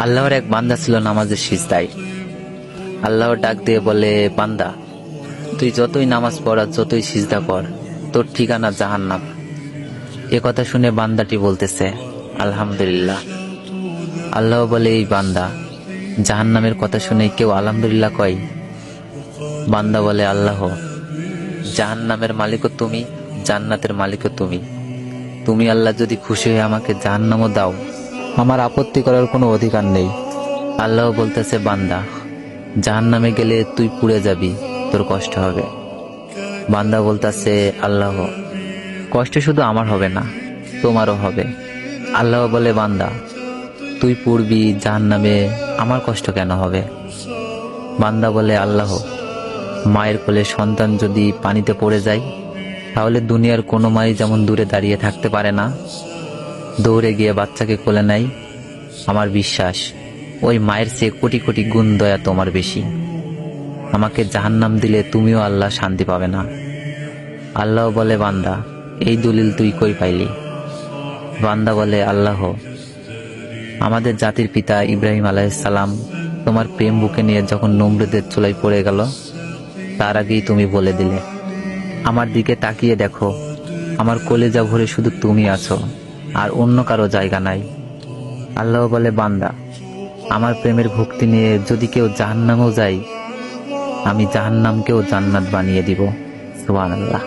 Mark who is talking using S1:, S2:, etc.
S1: আল্লাহর এক বান্দা ছিল নামাজের সিজদায়। আল্লাহ ডাক দিয়ে বলে, বান্দা, তুই যতই নামাজ পড় আর যতই সিজদা কর, তোর ঠিকানা জাহান্নাম। এ কথা শুনে বান্দাটি বলতেছে, আলহামদুলিল্লাহ। আল্লাহ বলে, এই বান্দা, জাহান্নামের কথা শুনে কেউ আলহামদুলিল্লাহ কয়? বান্দা বলে, আল্লাহ, জাহান্নামের মালিকও তুমি, জান্নাতের মালিকও তুমি। তুমি আল্লাহ যদি খুশি হয়ে আমাকে জাহান্নামও দাও, আমার আপত্তি করার কোনো অধিকার নেই। আল্লাহ বলতেছে, বান্দা, জাহান্নামে গেলে তুই পুড়ে যাবি, তোর কষ্ট হবে। বান্দা বলতেছে, আল্লাহ, কষ্ট শুধু আমার হবে না, তোমারও হবে। আল্লাহ বলে, বান্দা, তুই পুড়বি জাহান্নামে, আমার কষ্ট কেন হবে? বান্দা বলে, আল্লাহ, মায়ের কোলে সন্তান যদি পানিতে পড়ে যায়, তাহলে দুনিয়ার কোনো মাই যেমন দূরে দাঁড়িয়ে থাকতে পারে না, দৌড়ে গিয়ে বাচ্চাকে কোলে নেয়, আমার বিশ্বাস ওই মায়ের চেয়ে কোটি কোটি গুণ দয়া তোমার বেশি। আমাকে জাহান্নাম দিলে তুমিও আল্লাহ শান্তি পাবে না। আল্লাহ বলে, বান্দা, এই দলিল তুই কই পাইলি? বান্দা বলে, আল্লাহ, আমাদের জাতির পিতা ইব্রাহিম আলাইহিস সালাম তোমার প্রেম বুকে নিয়ে যখন নমরুদের চুলায় পড়ে গেল, তার আগেই তুমি বলে দিলে, আমার দিকে তাকিয়ে দেখো, আমার কলেজা ভরে শুধু তুমি আছো, আর অন্য কারো জায়গা নাই। আল্লাহ বলে, বান্দা, আমার প্রেমের ভক্তি নিয়ে যদি কেউ জাহান্নামেও যায়, আমি জাহান্নামকেও জান্নাত বানিয়ে দিব। সুবহানাল্লাহ।